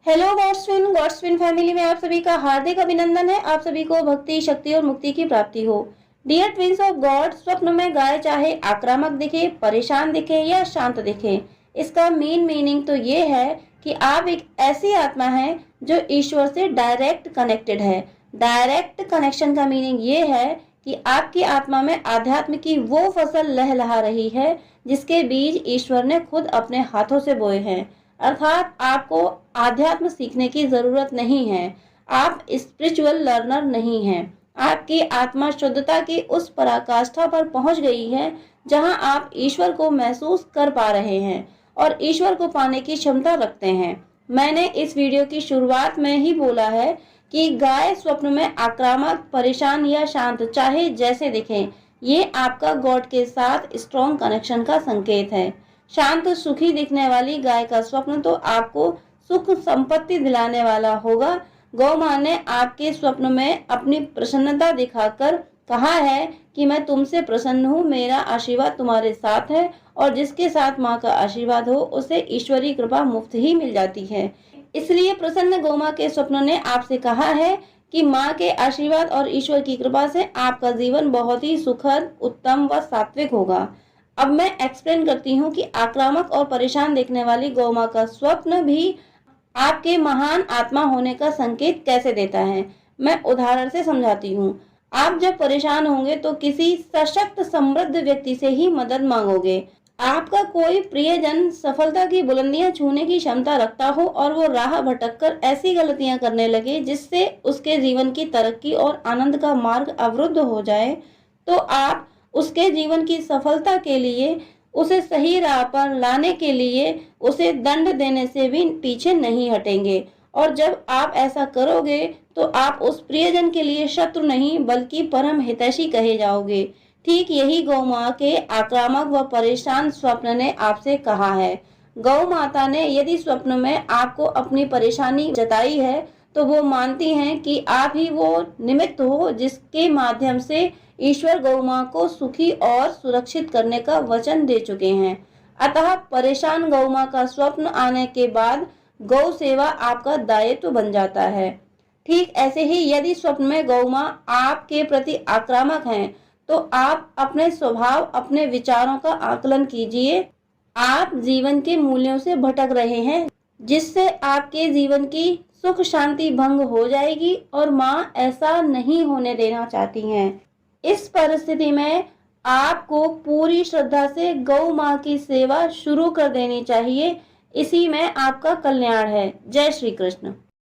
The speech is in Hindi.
हेलो गॉड्सविन फैमिली में आप सभी का हार्दिक अभिनंदन है। आप सभी को भक्ति, शक्ति और मुक्ति की प्राप्ति हो। डियर ट्विंस ऑफ गॉड, स्वप्न में गाय चाहे आक्रामक दिखे, परेशान दिखे या शांत दिखे, इसका मेन मीनिंग तो ये है कि आप एक ऐसी आत्मा है जो ईश्वर से डायरेक्ट कनेक्टेड है। डायरेक्ट कनेक्शन का मीनिंग ये है कि आपकी आत्मा में आध्यात्म की वो फसल लहलहा रही है जिसके बीज ईश्वर ने खुद अपने हाथों से बोए हैं। अर्थात आपको आध्यात्म सीखने की जरूरत नहीं है। आप स्पिरिचुअल लर्नर नहीं हैं। आपकी आत्मा शुद्धता की उस पराकाष्ठा पर पहुंच गई है जहां आप ईश्वर को महसूस कर पा रहे हैं और ईश्वर को पाने की क्षमता रखते हैं। मैंने इस वीडियो की शुरुआत में ही बोला है कि गाय स्वप्न में आक्रामक, परेशान या शांत चाहे जैसे दिखे, ये आपका गॉड के साथ स्ट्रॉन्ग कनेक्शन का संकेत है। शांत, सुखी दिखने वाली गाय का स्वप्न तो आपको सुख संपत्ति दिलाने वाला होगा। गौ माँ ने आपके स्वप्न में अपनी प्रसन्नता दिखाकर कहा है कि मैं तुमसे प्रसन्न हूँ, मेरा आशीर्वाद तुम्हारे साथ है, और जिसके साथ माँ का आशीर्वाद हो उसे ईश्वरीय कृपा मुफ्त ही मिल जाती है। इसलिए प्रसन्न गौ माँ के स्वप्न ने आपसे कहा है कि माँ के आशीर्वाद और ईश्वर की कृपा से आपका जीवन बहुत ही सुखद, उत्तम व सात्विक होगा। अब मैं एक्सप्लेन करती हूँ कि आक्रामक और परेशान देखने वाली गौ माँ का स्वप्न भी आपके महान आत्मा होने का संकेत कैसे देता है। मैं उदाहरण से समझाती हूँ। आप जब परेशान होंगे तो किसी सशक्त, समृद्ध व्यक्ति से ही मदद मांगोगे। आपका कोई प्रियजन सफलता की बुलंदियां छूने की क्षमता रखता हो और वो राह भटककर ऐसी गलतियां करने लगे जिससे उसके जीवन की तरक्की और आनंद का मार्ग अवरुद्ध हो जाए, तो आप उसके जीवन की सफलता के लिए, उसे सही राह पर लाने के लिए उसे दंड देने से भी पीछे नहीं हटेंगे। और जब आप ऐसा करोगे तो आप उस प्रियजन के लिए शत्रु नहीं बल्कि परम हितैषी कहे जाओगे। ठीक यही गौ माँ के आक्रामक व परेशान स्वप्न ने आपसे कहा है। गौ माता ने यदि स्वप्न में आपको अपनी परेशानी जताई है तो वो मानती हैं कि आप ही वो निमित्त हो जिसके माध्यम से ईश्वर गौ माँ को सुखी और सुरक्षित करने का वचन दे चुके हैं। अतः परेशान गौ माँ का स्वप्न आने के बाद गौ सेवा आपका दायित्व बन जाता है। ठीक ऐसे ही यदि स्वप्न में गौ माँ आपके प्रति आक्रामक हैं तो आप अपने स्वभाव, अपने विचारों का आकलन कीजिए। आप जीवन के मूल्यों से भटक रहे हैं जिससे आपके जीवन की सुख शांति भंग हो जाएगी और माँ ऐसा नहीं होने देना चाहती हैं। इस परिस्थिति में आपको पूरी श्रद्धा से गौ माँ की सेवा शुरू कर देनी चाहिए। इसी में आपका कल्याण है। जय श्री कृष्ण।